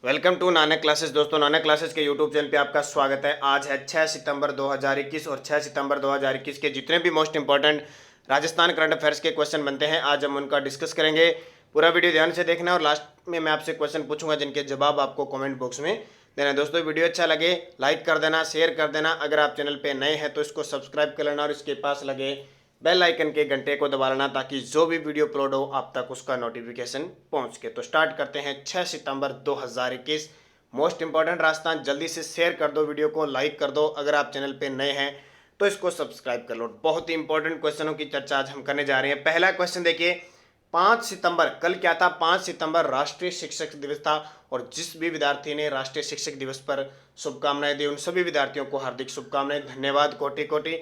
Welcome to Nanak classes. दोस्तों, Nanak classes के YouTube channel पे आपका स्वागत है। आज है 6 सितंबर 2021 और 6 सितंबर 2021 के जितने भी most important Rajasthan current affairs के क्वेश्चन बनते हैं, आज हम उनका डिस्कस करेंगे। पूरा वीडियो ध्यान से देखना और लास्ट में मैं आपसे क्वेश्चन पूछूंगा जिनके जवाब आपको कमेंट बॉक्स में देना। दोस्तों, वीडियो अच्छा लगे लाइक कर देना, शेयर कर देना। अगर आप चैनल पर नए हैं तो इसको सब्सक्राइब कर लेना और इसके पास लगे बेल आइकन के घंटे को दबा लेना ताकि जो भी वीडियो अपलोड हो आप तक उसका नोटिफिकेशन पहुंच के। तो स्टार्ट करते हैं 6 सितंबर 2021। मोस्ट इंपॉर्टेंट राजस्थान, जल्दी से शेयर कर दो, वीडियो को लाइक कर दो। अगर आप चैनल पे नए हैं तो इसको सब्सक्राइब कर लो। बहुत ही इंपॉर्टेंट क्वेश्चनों की चर्चा आज हम करने जा रहे हैं। पहला क्वेश्चन देखिए, 5 सितंबर कल क्या था? 5 सितंबर राष्ट्रीय शिक्षक दिवस था और जिस भी विद्यार्थी ने राष्ट्रीय शिक्षक दिवस पर शुभकामनाएं दी उन सभी विद्यार्थियों को हार्दिक शुभकामनाएं, धन्यवाद, कोटि कोटि।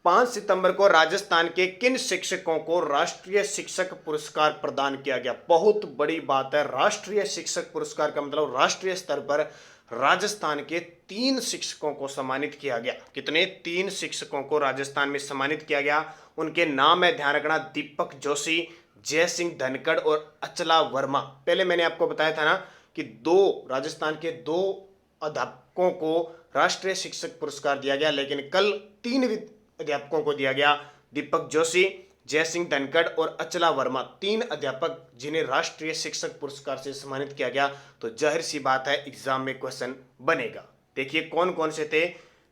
5 सितंबर को राजस्थान के किन शिक्षकों को राष्ट्रीय शिक्षक पुरस्कार प्रदान किया गया? बहुत बड़ी बात है। राष्ट्रीय शिक्षक पुरस्कार का मतलब राष्ट्रीय स्तर पर राजस्थान के 3 शिक्षकों को सम्मानित किया गया। कितने? 3 शिक्षकों को राजस्थान में सम्मानित किया गया। उनके नाम है, ध्यान रखना, दीपक जोशी, जय सिंह धनखड़ और अचला वर्मा। पहले मैंने आपको बताया था ना कि राजस्थान के 2 अध्यापकों को राष्ट्रीय शिक्षक पुरस्कार दिया गया, लेकिन कल 3 अध्यापकों को दिया गया। दीपक जोशी, जय सिंह धनखड़ और अचला वर्मा, 3 अध्यापक जिन्हें राष्ट्रीय शिक्षक पुरस्कार से सम्मानित किया गया। तो जाहिर सी बात है एग्जाम में क्वेश्चन बनेगा। देखिए कौन कौन से थे।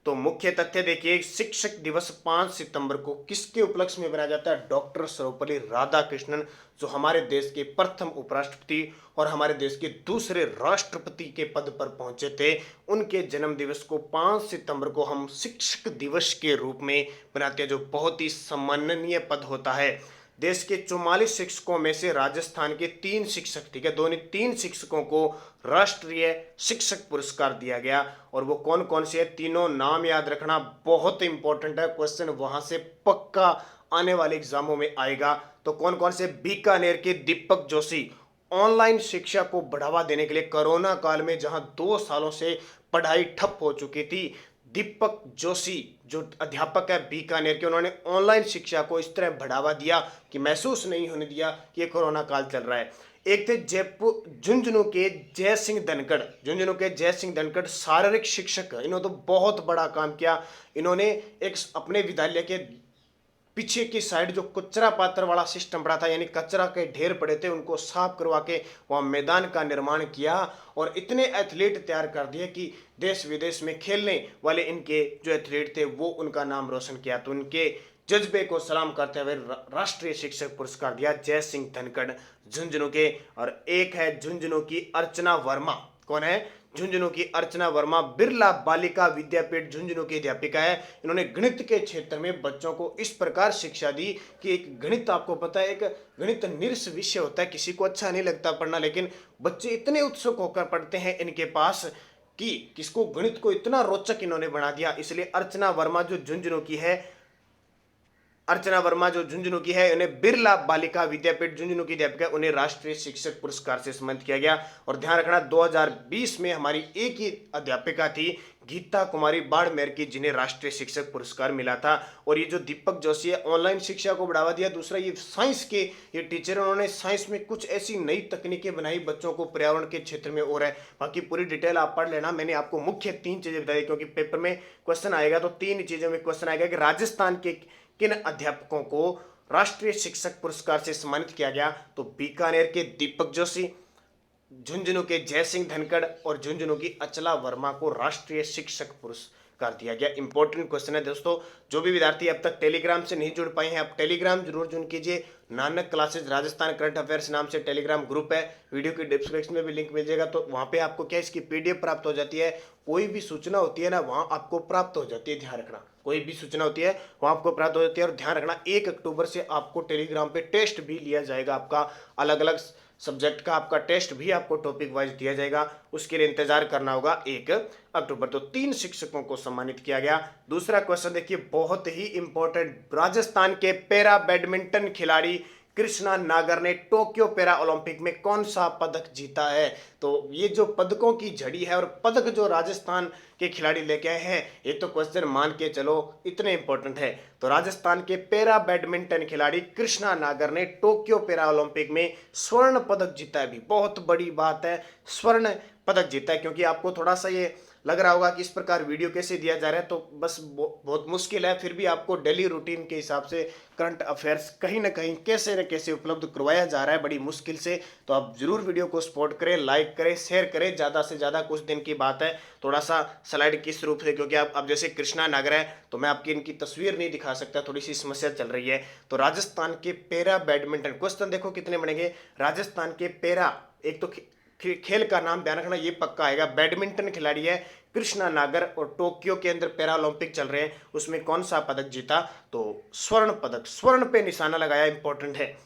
तो मुख्य तथ्य देखिए, शिक्षक दिवस 5 सितंबर को किसके उपलक्ष्य में मनाया जाता है? डॉक्टर सर्वपल्ली राधाकृष्णन, जो हमारे देश के प्रथम उपराष्ट्रपति और हमारे देश के दूसरे राष्ट्रपति के पद पर पहुंचे थे। उनके जन्म दिवस को 5 सितंबर को हम शिक्षक दिवस के रूप में मनाते हैं, जो बहुत ही सम्माननीय पद होता है। देश के 44 शिक्षकों में से राजस्थान के 3 शिक्षक, ठीक है, दोनों 3 शिक्षकों को राष्ट्रीय शिक्षक पुरस्कार दिया गया। और वो कौन कौन से? तीनों नाम याद रखना, बहुत इंपॉर्टेंट है, क्वेश्चन वहां से पक्का आने वाले एग्जामों में आएगा। तो कौन कौन से? बीकानेर के दीपक जोशी, ऑनलाइन शिक्षा को बढ़ावा देने के लिए कोरोना काल में जहां 2 सालों से पढ़ाई ठप हो चुकी थी, दीपक जोशी जो अध्यापक है बीकानेर के, उन्होंने ऑनलाइन शिक्षा को इस तरह बढ़ावा दिया कि महसूस नहीं होने दिया कि ये कोरोना काल चल रहा है। एक थे जयपुर झुंझुनू के जय सिंह धनखड़, झुंझुनू के जय सिंह धनखड़ शारीरिक शिक्षक, इन्होंने तो बहुत बड़ा काम किया। इन्होंने एक अपने विद्यालय के पीछे की साइड जो कचरा पात्र वाला सिस्टम पड़ा था, यानी कचरा के ढेर पड़े थे, उनको साफ करवा के वहाँ मैदान का निर्माण किया और इतने एथलीट तैयार कर दिए कि देश विदेश में खेलने वाले इनके जो एथलीट थे वो उनका नाम रोशन किया। तो उनके जज्बे को सलाम करते हुए राष्ट्रीय शिक्षक पुरस्कार दिया जय सिंह धनखड़ झुंझुनू के। और एक है झुंझुनू की अर्चना वर्मा। कौन है? झुंझुनू की अर्चना वर्मा बिरला बालिका विद्यापीठ झुंझुनू की अध्यापिका है। इन्होंने गणित के क्षेत्र में बच्चों को इस प्रकार शिक्षा दी कि एक गणित, आपको पता है, एक गणित निरस विषय होता है, किसी को अच्छा नहीं लगता पढ़ना, लेकिन बच्चे इतने उत्सुक होकर पढ़ते हैं इनके पास कि किसको, गणित को इतना रोचक इन्होंने बना दिया। इसलिए अर्चना वर्मा जो झुंझुनू की है, अर्चना वर्मा जो झुंझुनू की है, उन्हें बिरला बालिका विद्यापीठ झुंझुनू की अध्यापिका, उन्हें राष्ट्रीय शिक्षक पुरस्कार से सम्मानित किया गया। और ध्यान रखना 2020 में हमारी एक ही अध्यापिका थी, गीता कुमारी बाड़मेर की, जिन्हें राष्ट्रीय शिक्षक पुरस्कार मिला था। और ये जो दीपक जोशी है, ऑनलाइन शिक्षा को बढ़ावा दिया। दूसरा, ये साइंस के ये टीचर, उन्होंने साइंस में कुछ ऐसी नई तकनीकें बनाई बच्चों को पर्यावरण के क्षेत्र में हो रहा है। बाकी पूरी डिटेल आप पढ़ लेना। मैंने आपको मुख्य 3 चीजें बताई क्योंकि पेपर में क्वेश्चन आएगा तो 3 चीजों में क्वेश्चन आएगा कि राजस्थान के किन अध्यापकों को राष्ट्रीय शिक्षक पुरस्कार से सम्मानित किया गया। तो बीकानेर के दीपक जोशी, झुंझुनू के जय सिंह धनखड़ और झुंझुनू की अचला वर्मा को राष्ट्रीय शिक्षक पुरस्कार दिया गया। इंपॉर्टेंट क्वेश्चन है दोस्तों। जो भी विद्यार्थी अब तक टेलीग्राम से नहीं जुड़ पाए हैं, आप टेलीग्राम जरूर ज्वाइन कीजिए। Nanak classes Rajasthan current affairs नाम से टेलीग्राम ग्रुप है, वीडियो की डिस्क्रिप्शन में भी लिंक मिल जाएगा। तो वहाँ पे आपको क्या, इसकी पीडीएफ प्राप्त हो जाती है। कोई भी सूचना होती है ना, वहाँ आपको प्राप्त हो जाती है। ध्यान रखना, कोई भी सूचना होती है वहाँ आपको प्राप्त हो जाती है। और ध्यान रखना, 1 अक्टूबर से आपको टेलीग्राम पे टेस्ट भी लिया जाएगा। आपका अलग अलग सब्जेक्ट का आपका टेस्ट भी आपको टॉपिक वाइज दिया जाएगा। उसके लिए इंतजार करना होगा 1 अक्टूबर। तो 3 शिक्षकों को सम्मानित किया गया। दूसरा क्वेश्चन देखिए, बहुत ही इंपॉर्टेंट, राजस्थान के पैरा बैडमिंटन खिलाड़ी कृष्णा नागर ने टोक्यो पैरा ओलंपिक में कौन सा पदक जीता है। तो ये जो पदकों की झड़ी है और पदक जो राजस्थान के खिलाड़ी लेके आए हैं, ये तो क्वेश्चन मान के चलो इतने इंपॉर्टेंट है। तो राजस्थान के पैरा बैडमिंटन खिलाड़ी कृष्णा नागर ने टोक्यो पैरा ओलंपिक में स्वर्ण पदक जीता है। भी बहुत बड़ी बात है, स्वर्ण पदक जीता है। क्योंकि आपको थोड़ा सा ये लग रहा होगा कि इस प्रकार वीडियो कैसे दिया जा रहा है, तो बस बहुत मुश्किल है। फिर भी आपको डेली रूटीन के हिसाब से करंट अफेयर्स कहीं ना कहीं कैसे न कैसे उपलब्ध करवाया जा रहा है बड़ी मुश्किल से। तो आप जरूर वीडियो को सपोर्ट करें, लाइक करें, शेयर करें। ज़्यादा से ज़्यादा, कुछ दिन की बात है, थोड़ा सा स्लाइड किस रूप से, क्योंकि आप अब जैसे कृष्णा नागर है तो मैं आपकी इनकी तस्वीर नहीं दिखा सकता, थोड़ी सी समस्या चल रही है। तो राजस्थान के पैरा बैडमिंटन, क्वेश्चन देखो कितने बनेंगे। राजस्थान के पैरा, एक तो खेल का नाम ध्यान रखना, ये पक्का आएगा। बैडमिंटन खिलाड़ी है कृष्णा नागर और टोक्यो के अंदर पैरा ओलंपिक चल रहे हैं, उसमें कौन सा पदक जीता। तो स्वर्ण पदक, स्वर्ण पे निशाना लगाया, इंपॉर्टेंट है।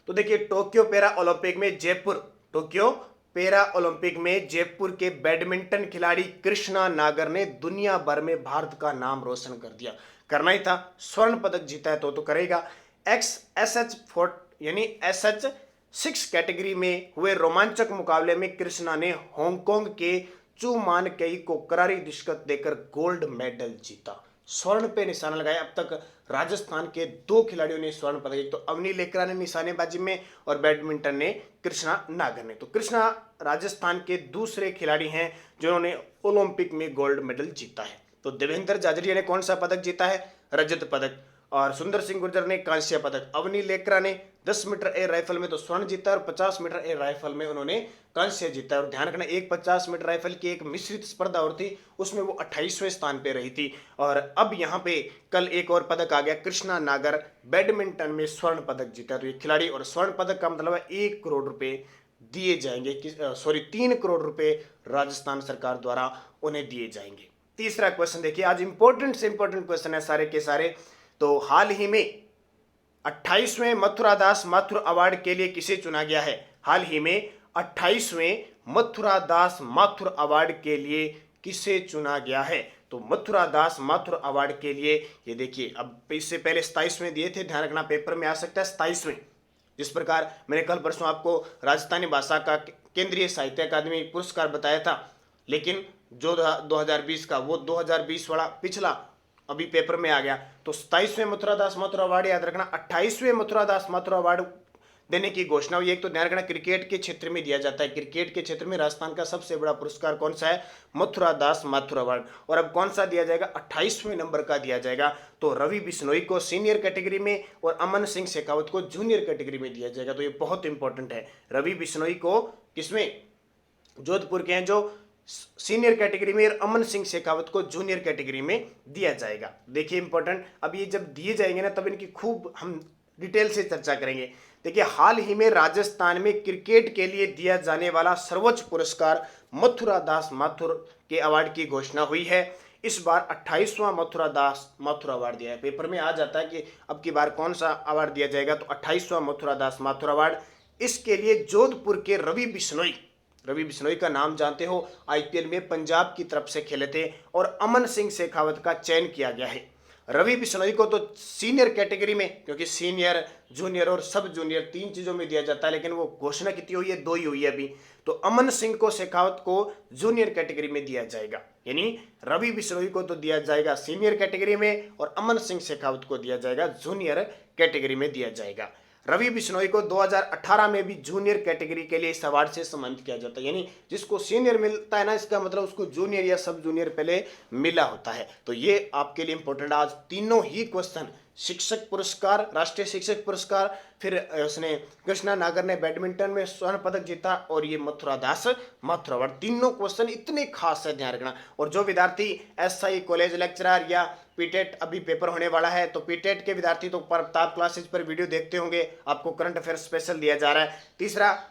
तो देखिए टोक्यो पैरा ओलंपिक में जयपुर, टोक्यो पैरा ओलंपिक में जयपुर के बैडमिंटन खिलाड़ी कृष्णा नागर ने दुनिया भर में भारत का नाम रोशन कर दिया। करना ही था, स्वर्ण पदक जीता है तो करेगा। SH4 यानी SH6 कैटेगरी में हुए रोमांचक मुकाबले में कृष्णा ने हांगकांग के चू मान कई को करारी दिक्कत देकर गोल्ड मेडल जीता। स्वर्ण पे निशाना लगाया। अब तक राजस्थान के 2 खिलाड़ियों ने स्वर्ण पदक, एक तो अवनी लेकरा ने निशानेबाजी में और बैडमिंटन ने कृष्णा नागर ने। तो कृष्णा राजस्थान के दूसरे खिलाड़ी हैं जिन्होंने ओलंपिक में गोल्ड मेडल जीता है। तो देवेंद्र जाजरिया ने कौन सा पदक जीता है, रजत पदक। और सुंदर सिंह गुर्जर ने कांस्य पदक। अवनी लेकरा ने 10 मीटर एयर राइफल में तो स्वर्ण जीता और 50 मीटर एयर राइफल में उन्होंने कांस्य जीता। और ध्यान रखना, एक 50 मीटर राइफल की एक मिश्रित स्पर्धा और थी, उसमें वो 28वें स्थान पे रही थी। और अब यहाँ पे कल एक और पदक आ गया, कृष्णा नागर बैडमिंटन में स्वर्ण पदक जीता। तो ये खिलाड़ी, और स्वर्ण पदक का मतलब है 1 करोड़ रुपए दिए जाएंगे, 3 करोड़ रुपए राजस्थान सरकार द्वारा उन्हें दिए जाएंगे। तीसरा क्वेश्चन देखिए, आज इंपॉर्टेंट से इंपॉर्टेंट क्वेश्चन है सारे के सारे। तो हाल ही में 28वें मथुरादास माथुर अवार्ड के लिए किसे चुना गया है। हाल ही में 28वें मथुरादास माथुर अवार्ड के लिए किसे चुना गया है। तो मथुरादास माथुर अवार्ड के लिए ये देखिए, अब इससे पहले 27वें दिए थे, ध्यान रखना पेपर में आ सकता है 27वें। जिस प्रकार मैंने कल परसों आपको राजस्थानी भाषा का केंद्रीय साहित्य अकादमी पुरस्कार बताया था, लेकिन जो 2020 का, वो 2020 वाला पिछला अभी पेपर में आ गया। तो 27वें मथुरादास माथुर अवार्ड याद रखना, 28वें मथुरादास माथुर अवार्ड देने की घोषणा हुई। एक तो ध्यान रखना क्रिकेट के क्षेत्र में दिया जाता है, क्रिकेट के क्षेत्र में राजस्थान का सबसे बड़ा पुरस्कार कौन सा है, मथुरादास माथुर अवार्ड। और अब कौन सा दिया जाएगा, 28वें नंबर का दिया जाएगा। तो रवि बिश्नोई को सीनियर कैटेगरी में और अमन सिंह शेखावत को जूनियर कैटेगरी में दिया जाएगा। तो ये बहुत इंपॉर्टेंट है। रवि बिश्नोई को किसमें, जोधपुर के हैं, जो सीनियर कैटेगरी में, और अमन सिंह शेखावत को जूनियर कैटेगरी में दिया जाएगा। देखिए इंपॉर्टेंट, अब ये जब दिए जाएंगे ना तब इनकी खूब हम डिटेल से चर्चा करेंगे। देखिए हाल ही में राजस्थान में क्रिकेट के लिए दिया जाने वाला सर्वोच्च पुरस्कार मथुरादास माथुर के अवार्ड की घोषणा हुई है। इस बार 28वां मथुरादास माथुर अवार्ड दिया है। पेपर में आ जाता है कि अब की बार कौन सा अवार्ड दिया जाएगा, तो 28वां मथुरादास माथुर अवार्ड। इसके लिए जोधपुर के रवि बिश्नोई, रवि बिश्नोई का नाम जानते हो, आईपीएल में पंजाब की तरफ से खेले थे, और अमन सिंह शेखावत का चयन किया गया है। रवि बिश्नोई को तो सीनियर कैटेगरी में, क्योंकि सीनियर, जूनियर और सब जूनियर 3 चीजों में दिया जाता है, लेकिन वो घोषणा कितनी हुई है, 2 ही हुई है अभी। तो अमन सिंह को शेखावत को जूनियर कैटेगरी में दिया जाएगा, यानी रवि बिश्नोई को तो दिया जाएगा सीनियर कैटेगरी में और अमन सिंह शेखावत को दिया जाएगा जूनियर कैटेगरी में दिया जाएगा। रवि बिश्नोई को 2018 में भी जूनियर कैटेगरी के लिए इस अवार्ड से सम्मानित किया जाता है, यानी जिसको सीनियर मिलता है ना, इसका मतलब उसको जूनियर या सब जूनियर पहले मिला होता है। तो ये आपके लिए इंपॉर्टेंट। आज तीनों ही क्वेश्चन, शिक्षक पुरस्कार, राष्ट्रीय शिक्षक पुरस्कार, फिर उसने कृष्णा नागर ने बैडमिंटन में स्वर्ण पदक जीता, और ये मथुरादास माथुर अवार्ड, तीनों क्वेश्चन इतने खास है, ध्यान रखना। और जो विद्यार्थी एसआई कॉलेज लेक्चरर या पीटेट अभी पेपर होने वाला है, तो पीटेट के विद्यार्थी तो प्रताप क्लासेज पर वीडियो देखते होंगे, आपको करंट अफेयर स्पेशल दिया जा रहा है। तीसरा,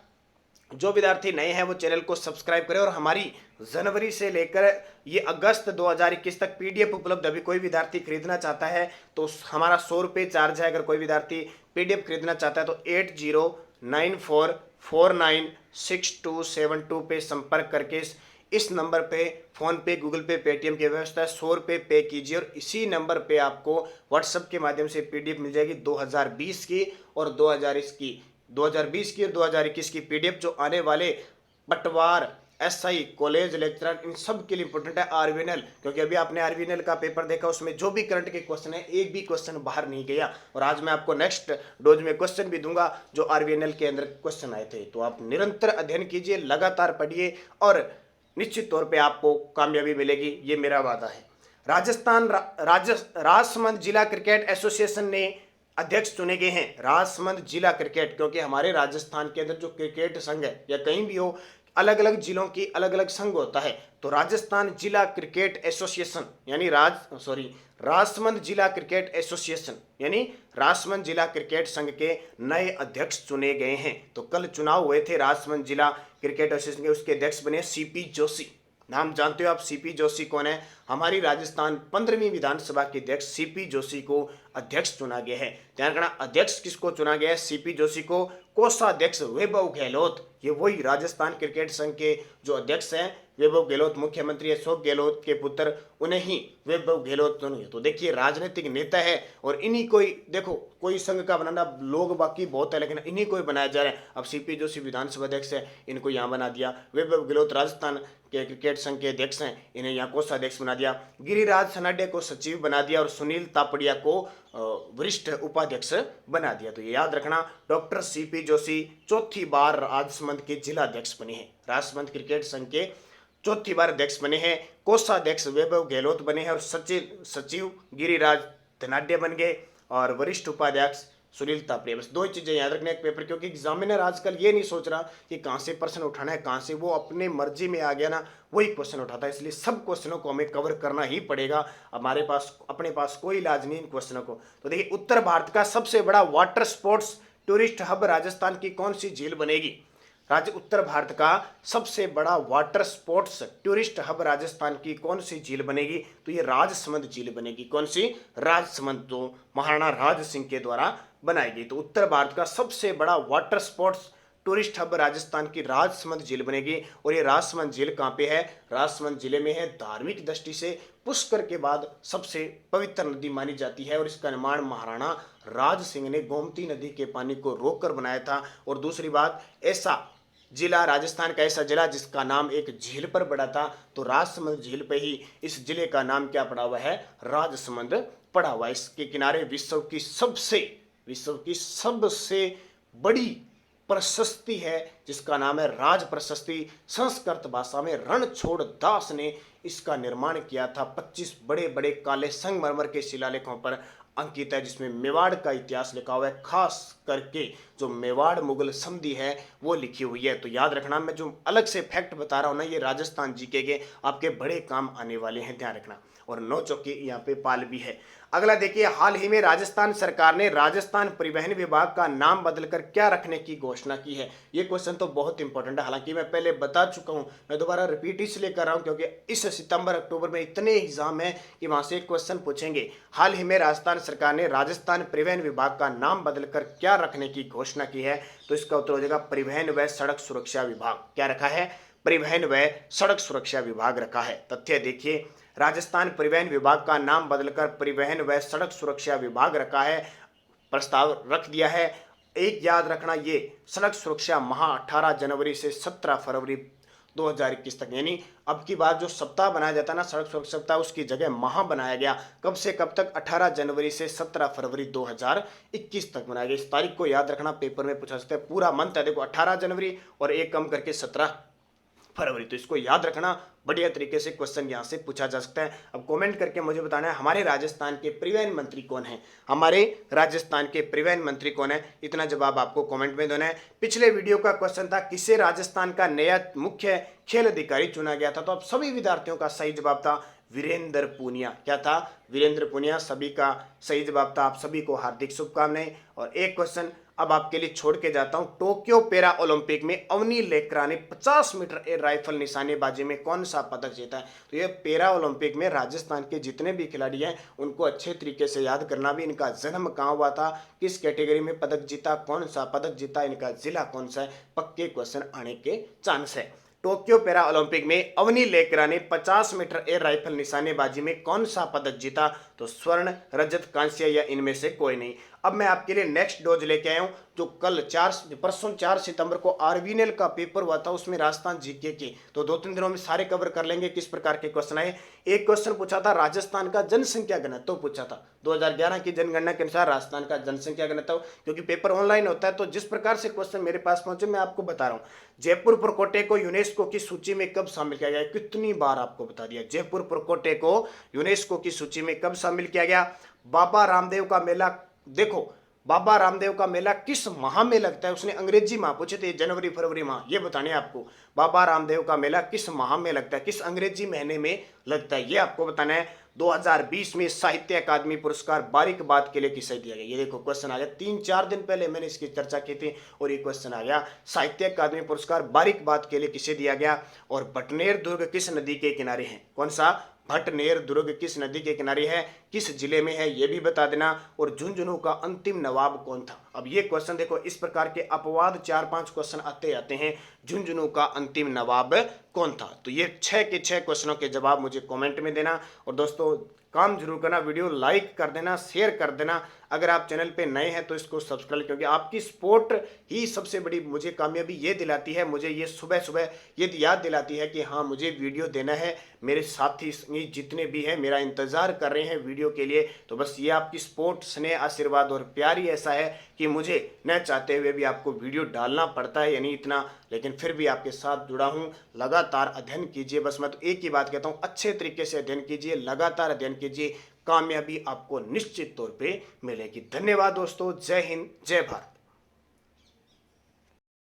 जो विद्यार्थी नए हैं वो चैनल को सब्सक्राइब करें, और हमारी जनवरी से लेकर ये अगस्त 2021 तक पीडीएफ उपलब्ध। अभी कोई विद्यार्थी खरीदना चाहता है तो हमारा 100 रुपये चार्ज है। अगर कोई विद्यार्थी पीडीएफ खरीदना चाहता है तो 8094496272 पे संपर्क करके इस नंबर पे फ़ोन पे, गूगल पे, पेटीएम की व्यवस्था है। 100 रुपये पे कीजिए और इसी नंबर पे आपको व्हाट्सएप के माध्यम से पीडीएफ मिल जाएगी 2020 की और 2020 की और 2021 की पीडीएफ, जो आने वाले पटवार, एसआई, कॉलेज लेक्चरर, इन सब के लिए इंपॉर्टेंट है। आरवीएनएल, क्योंकि अभी आपने आरवीएनएल का पेपर देखा, उसमें जो भी करंट के क्वेश्चन है एक भी क्वेश्चन बाहर नहीं गया। और आज मैं आपको नेक्स्ट डोज में क्वेश्चन भी दूंगा जो आरवीएनएल के अंदर क्वेश्चन आए थे। तो आप निरंतर अध्ययन कीजिए, लगातार पढ़िए और निश्चित तौर पे आपको कामयाबी मिलेगी, ये मेरा वादा है। राजसमंद जिला क्रिकेट एसोसिएशन ने अध्यक्ष चुने गए हैं। राजसमंद जिला क्रिकेट, क्योंकि हमारे राजस्थान के अंदर जो क्रिकेट संघ है या कहीं भी हो, अलग अलग जिलों की अलग अलग संघ होता है। तो राजस्थान जिला क्रिकेट एसोसिएशन यानी राजसमंद जिला क्रिकेट एसोसिएशन यानी राजसमंद जिला क्रिकेट संघ के नए अध्यक्ष चुने गए हैं। तो कल चुनाव हुए थे राजसमंद जिला क्रिकेट एसोसिएशन के, उसके अध्यक्ष बने सीपी जोशी। नाम जानते हो आप सीपी जोशी कौन है? हमारी राजस्थान 15वीं विधानसभा के अध्यक्ष सीपी जोशी को अध्यक्ष चुना गया है। ध्यान रखना, अध्यक्ष किसको चुना गया है? सीपी जोशी को। कोषाध्यक्ष वैभव गहलोत, ये वही राजस्थान क्रिकेट संघ के जो अध्यक्ष हैं वैभव गहलोत, मुख्यमंत्री अशोक गहलोत के पुत्र, उन्हें ही वैभव गहलोत चुने। तो देखिए, राजनीतिक नेता है और इन्हीं को ही, देखो कोई संघ का बनाना, लोग बाकी बहुत है लेकिन इन्हीं को ही बनाया जा रहा है। अब सीपी जोशी विधानसभा अध्यक्ष है, इनको यहाँ बना दिया। वैभव गहलोत राजस्थान के क्रिकेट संघ के अध्यक्ष हैं, इन्हें यहाँ कोषाध्यक्ष बना दिया। गिरिराज सनाडे को सचिव बना दिया और सुनील तापड़िया को वरिष्ठ उपाध्यक्ष बना दिया। तो ये याद रखना, डॉक्टर सीपी जोशी चौथी बार राजसमंद के जिला अध्यक्ष बने हैं। राजसमंद क्रिकेट संघ के चौथी बार अध्यक्ष बने हैं। कोषाध्यक्ष वैभव गहलोत बने हैं और सचिव गिरिराज धनाड्य बन गए और वरिष्ठ उपाध्यक्ष सुनील तापड़िया। बस दो चीजें याद रखने एक पेपर, क्योंकि एग्जामिनर आजकल ये नहीं सोच रहा कि कहाँ से प्रश्न उठाना है, कहाँ से, वो अपने मर्जी में आ गया ना वही क्वेश्चन उठाता है। इसलिए सब क्वेश्चनों को हमें कवर करना ही पड़ेगा। हमारे पास अपने पास कोई इलाज नहीं इन क्वेश्चनों को। तो देखिए, उत्तर भारत का सबसे बड़ा water sports tourist hub Rajasthan की कौन सी झील बनेगी? उत्तर भारत का सबसे बड़ा water sports tourist hub Rajasthan की कौन सी झील बनेगी? तो ये राजसमंद झील बनेगी। कौन सी? राजसमंद, जो महाराणा राज सिंह के द्वारा बनाई गई। तो उत्तर भारत का सबसे बड़ा water sports tourist hub Rajasthan की राजसमंद झील बनेगी। और ये राजसमंद झील कहाँ पे है? राजसमंद जिले में है। धार्मिक दृष्टि से पुष्कर के बाद सबसे पवित्र नदी मानी जाती है और इसका निर्माण महाराणा राज सिंह ने गोमती नदी के पानी को रोककर बनाया था। और दूसरी बात, ऐसा जिला, राजस्थान का ऐसा जिला जिसका नाम एक झील पर पड़ा था, तो राजसमंद झील पे ही इस जिले का नाम क्या पड़ा हुआ है? राजसमंद पड़ा हुआ है। इसके किनारे विश्व की सबसे बड़ी प्रशस्ति है जिसका नाम है राज प्रशस्ति। संस्कृत भाषा में रणछोड़ दास ने इसका निर्माण किया था। 25 बड़े बड़े काले संगमरमर के शिलालेखों पर अंकित है, जिसमें मेवाड़ का इतिहास लिखा हुआ है। खास करके जो मेवाड़ मुगल संधि है वो लिखी हुई है। तो याद रखना, मैं जो अलग से फैक्ट बता रहा हूँ ना, ये राजस्थान जीके के आपके बड़े काम आने वाले हैं, ध्यान रखना। और 9 चौकी यहाँ पे पाल भी है। अगला देखिए, हाल ही में राजस्थान सरकार ने राजस्थान परिवहन विभाग का नाम बदलकर क्या रखने की घोषणा की है? ये क्वेश्चन तो बहुत इंपॉर्टेंट है, हालांकि मैं पहले बता चुका हूं, मैं दोबारा रिपीट इसलिए कर रहा हूं क्योंकि इस सितंबर अक्टूबर में इतने एग्जाम है कि वहां से क्वेश्चन पूछेंगे। हाल ही में राजस्थान सरकार ने राजस्थान परिवहन विभाग का नाम बदलकर क्या रखने की घोषणा की है? तो इसका उत्तर हो जाएगा परिवहन व सड़क सुरक्षा विभाग। क्या रखा है? परिवहन व सड़क सुरक्षा विभाग रखा है। तथ्य देखिए, राजस्थान परिवहन विभाग का नाम बदलकर परिवहन व सड़क सुरक्षा विभाग रखा है, प्रस्ताव रख दिया है। एक याद रखना, ये सड़क सुरक्षा माह 18 जनवरी से 17 फरवरी 2021 तक, यानी अब की बार जो सप्ताह बनाया जाता है ना, सड़क सुरक्षा सप्ताह, उसकी जगह माह बनाया गया। कब से कब तक? 18 जनवरी से 17 फरवरी 2021 तक बनाया गया। इस तारीख को याद रखना, पेपर में पूछा सकता है। पूरा मंथ है, देखो 18 जनवरी और एक कम करके 17 फरवरी। तो इसको याद रखना, बढ़िया तरीके से क्वेश्चन यहाँ से पूछा जा सकता है। अब कमेंट करके मुझे बताना है हमारे राजस्थान के परिवहन मंत्री कौन है? हमारे राजस्थान के परिवहन मंत्री कौन है? इतना जवाब आपको कमेंट में देना है। पिछले वीडियो का क्वेश्चन था किसे राजस्थान का नया मुख्य खेल अधिकारी चुना गया था? तो अब सभी विद्यार्थियों का सही जवाब था वीरेंद्र पूनिया। क्या था? वीरेंद्र पूनिया सभी का सही जवाब था। आप सभी को हार्दिक शुभकामनाएं। और एक क्वेश्चन अब आपके लिए छोड़ के जाता हूं, टोक्यो पैरा ओलंपिक में अवनी लेकरा ने 50 मीटर एयर राइफल निशानेबाजी में कौन सा पदक जीता है? तो ये पैरा ओलंपिक में राजस्थान के जितने भी खिलाड़ी हैं उनको अच्छे तरीके से याद करना भी, इनका जन्म कहाँ हुआ था, किस कैटेगरी में पदक जीता, कौन सा पदक जीता, इनका जिला कौन सा है, पक्के क्वेश्चन आने के चांस है। टोक्यो पैरा ओलंपिक में अवनी लेकरा ने 50 मीटर एयर राइफल निशानेबाजी में कौन सा पदक जीता? तो स्वर्ण, रजत, कांस्य या इनमें से कोई नहीं। अब मैं आपके लिए नेक्स्ट डोज लेके आया हूं, जो कल परसों 4 सितंबर को आरवीएनएल का पेपर हुआ था, उसमें राजस्थान जीके के, तो 2-3 दिनों में सारे कवर कर लेंगे किस प्रकार के क्वेश्चन आए। एक क्वेश्चन पूछा था राजस्थान का जनसंख्या घनत्व पूछा था, 2011 की जनगणना के अनुसार राजस्थान का जनसंख्या घनत्व, क्योंकि पेपर ऑनलाइन होता है तो जिस प्रकार से क्वेश्चन मेरे पास पहुंचे मैं आपको बता रहा हूं। जयपुर प्रकोटे को यूनेस्को की सूची में कब शामिल किया गया? कितनी बार आपको बता दिया, जयपुर प्रकोटे को यूनेस्को की सूची में कब शामिल किया गया? बाबा रामदेव का मेला, देखो बाबा रामदेव का मेला किस माह में लगता है? उसने अंग्रेजी माह पूछे थे, जनवरी फरवरी माह, ये बताने आपको। बाबा रामदेव का मेला किस माह में लगता है, किस अंग्रेजी महीने में लगता है, ये आपको बताना है। 2020 में साहित्य अकादमी पुरस्कार बारीक बात के लिए किसे दिया गया? ये देखो क्वेश्चन आ गया, 3-4 दिन पहले मैंने इसकी चर्चा की थी और ये क्वेश्चन आ गया। साहित्य अकादमी पुरस्कार बारीक बात के लिए किसे दिया गया? और भटनेर दुर्ग किस नदी के किनारे है? कौन सा? भटनेर दुर्ग किस नदी के किनारे है, किस जिले में है, ये भी बता देना। और झुंझुनू का अंतिम नवाब कौन था? अब ये क्वेश्चन देखो, इस प्रकार के अपवाद 4-5 क्वेश्चन आते हैं। झुंझुनू का अंतिम नवाब कौन था? तो ये 6 के 6 क्वेश्चनों के जवाब मुझे कमेंट में देना। और दोस्तों काम जरूर करना, वीडियो लाइक कर देना, शेयर कर देना। अगर आप चैनल पे नए हैं तो इसको सब्सक्राइब, क्योंकि आपकी सपोर्ट ही सबसे बड़ी मुझे कामयाबी ये दिलाती है, मुझे ये सुबह सुबह ये याद दिलाती है कि हाँ मुझे वीडियो देना है। मेरे साथी जितने भी हैं मेरा इंतज़ार कर रहे हैं वीडियो के लिए, तो बस ये आपकी सपोर्ट, स्नेह, आशीर्वाद और प्यार ही ऐसा है कि मुझे न चाहते हुए भी आपको वीडियो डालना पड़ता है, यानी इतना, लेकिन फिर भी आपके साथ जुड़ा हूँ। लगातार अध्ययन कीजिए, बस मैं तो एक ही बात कहता हूँ, अच्छे तरीके से अध्ययन कीजिए, लगातार अध्ययन कीजिए, कामयाबी आपको निश्चित तौर पे मिलेगी। धन्यवाद दोस्तों, जय हिंद, जय भारत।